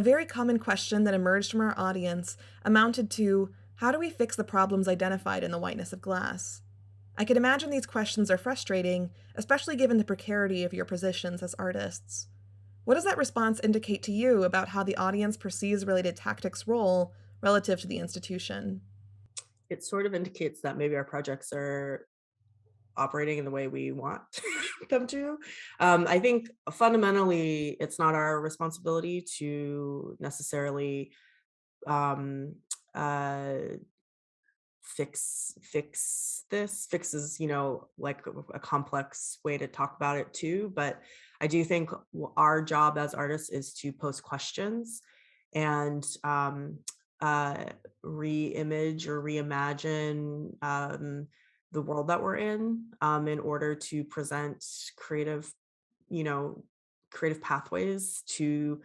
very common question that emerged from our audience amounted to, how do we fix the problems identified in the whiteness of glass? I can imagine these questions are frustrating, especially given the precarity of your positions as artists. What does that response indicate to you about how the audience perceives related tactics' role relative to the institution? It sort of indicates that maybe our projects are operating in the way we want them to. I think fundamentally, it's not our responsibility to necessarily um, uh, fix this. Fix is, like a complex way to talk about it too. But I do think our job as artists is to pose questions and uh, re-image or reimagine the world that we're in order to present creative, you know, creative pathways to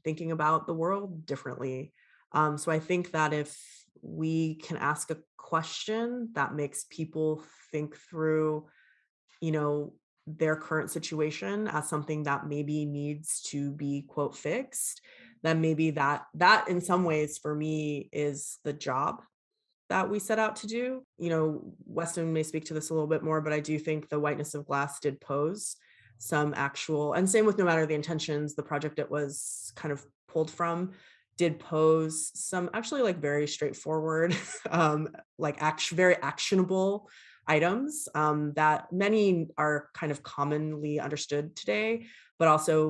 thinking about the world differently. So I think that if we can ask a question that makes people think through, you know, their current situation as something that maybe needs to be quote fixed, then maybe that in some ways for me is the job that we set out to do. Weston may speak to this a little bit more, but I do think the whiteness of glass did pose some actual, and same with no matter the intentions, the project it was kind of pulled from did pose some actually like very straightforward, very actionable items that many are kind of commonly understood today, but also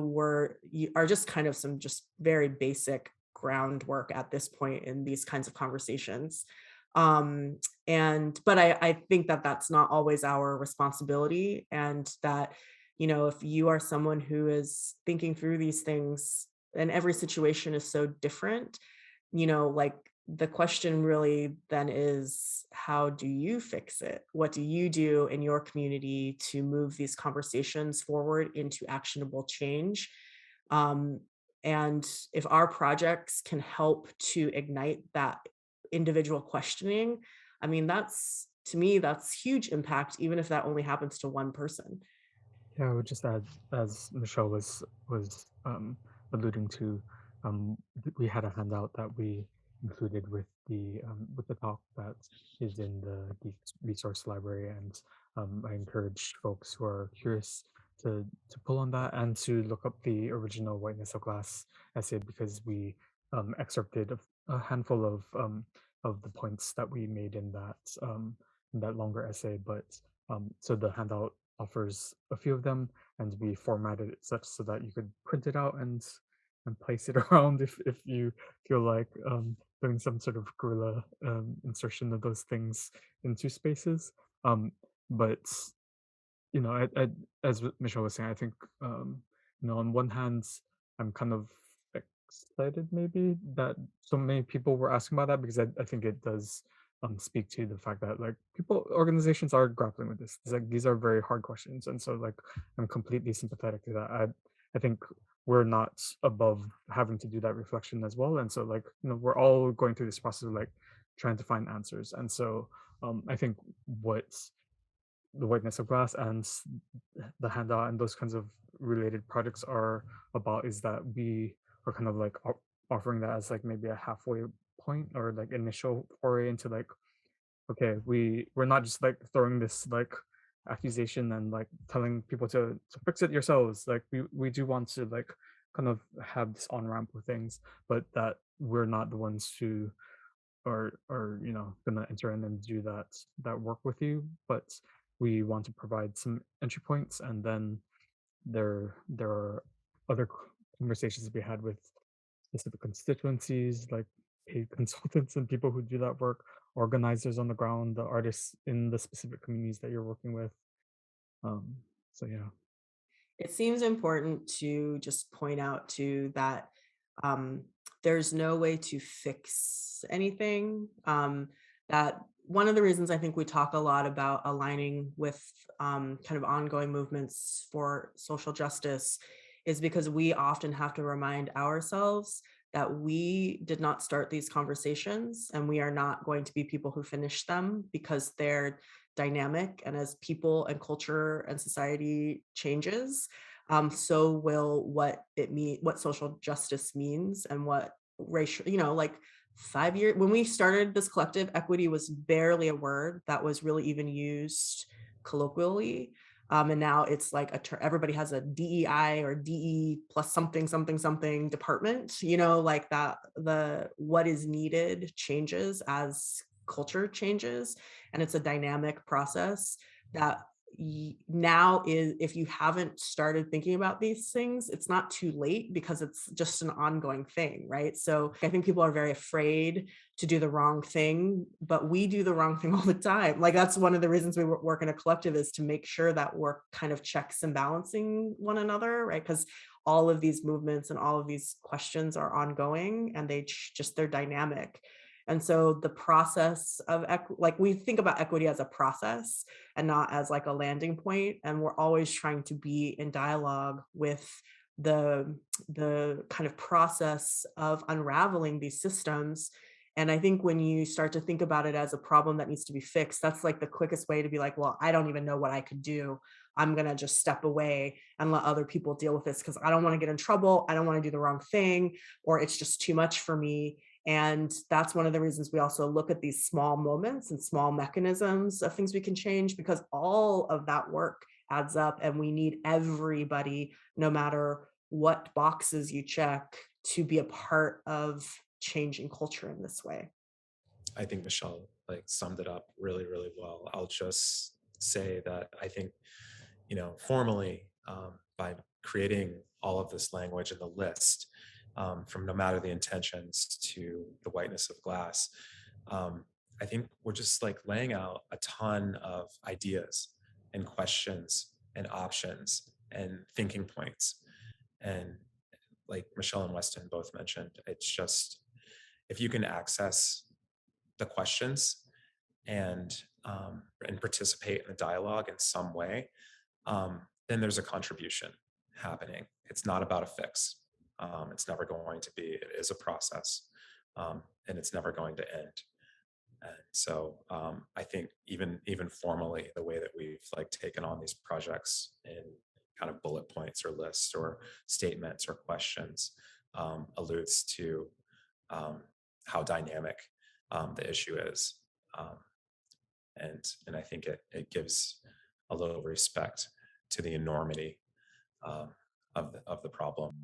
are just kind of some just very basic groundwork at this point in these kinds of conversations. But I think that that's not always our responsibility, and that, if you are someone who is thinking through these things, and every situation is so different, like the question really then is, how do you fix it? What do you do in your community to move these conversations forward into actionable change? Um, and if our projects can help to ignite that individual questioning, I mean, that's to me, that's huge impact, even if that only happens to one person. Yeah, I would just add, as Michelle was alluding to, we had a handout that we included with the talk that is in the GEEX resource library, and I encourage folks who are curious to pull on that and to look up the original Whiteness of Glass essay, because we excerpted a handful of the points that we made in that longer essay, but so the handout offers a few of them, and we formatted it such so that you could print it out and place it around if you feel like doing some sort of guerrilla insertion of those things into spaces. Um, but as Michelle was saying, I think on one hand, I'm kind of excited maybe that so many people were asking about that, because I think it does speak to the fact that like organizations are grappling with this. It's like these are very hard questions, and so like I'm completely sympathetic to that. I think we're not above having to do that reflection as well, and so like we're all going through this process of like trying to find answers, and so I think what the whiteness of glass and the handout and those kinds of related projects are about is that we are kind of like offering that as like maybe a halfway point or like initial foray into like, okay, we're not just like throwing this like accusation and like telling people to fix it yourselves. Like we do want to like kind of have this on ramp with things, but that we're not the ones who are gonna enter in and do that work with you, but we want to provide some entry points, and then there are other conversations to be had with specific constituencies like paid consultants and people who do that work, organizers on the ground, the artists in the specific communities that you're working with. um so yeah. It seems important to just point out too that um, there's no way to fix anything. That one of the reasons I think we talk a lot about aligning with kind of ongoing movements for social justice is because we often have to remind ourselves that we did not start these conversations, and we are not going to be people who finish them, because they're dynamic, and as people and culture and society changes, so will what social justice means and what racial, like 5 years when we started this collective, equity was barely a word that was really even used colloquially. And now it's like everybody has a DEI or DE plus something, something, something department, like that, the what is needed changes as culture changes. And it's a dynamic process that now is, if you haven't started thinking about these things, it's not too late because it's just an ongoing thing, right? So I think people are very afraid to do the wrong thing, but we do the wrong thing all the time. Like that's one of the reasons we work in a collective, is to make sure that we're kind of checks and balancing one another, right? Because all of these movements and all of these questions are ongoing, and they're dynamic. And so the process of like we think about equity as a process and not as like a landing point, and we're always trying to be in dialogue with the kind of process of unraveling these systems. And I think when you start to think about it as a problem that needs to be fixed, that's like the quickest way to be like, well, I don't even know what I could do. I'm going to just step away and let other people deal with this because I don't want to get in trouble. I don't want to do the wrong thing, or it's just too much for me. And that's one of the reasons we also look at these small moments and small mechanisms of things we can change, because all of that work adds up, and we need everybody, no matter what boxes you check, to be a part of changing culture in this way. I think Michelle like summed it up really, really well. I'll just say that I think, formally, by creating all of this language in the list, from no matter the intentions to the whiteness of glass, um, I think we're just like laying out a ton of ideas and questions and options and thinking points. And like Michelle and Weston both mentioned, it's just if you can access the questions and participate in the dialogue in some way, then there's a contribution happening. It's not about a fix. It's never going to be. It is a process, and it's never going to end. And so I think even formally, the way that we've like taken on these projects in kind of bullet points or lists or statements or questions alludes to um, how dynamic the issue is. Um, and I think it gives a little respect to the enormity um, of the problem.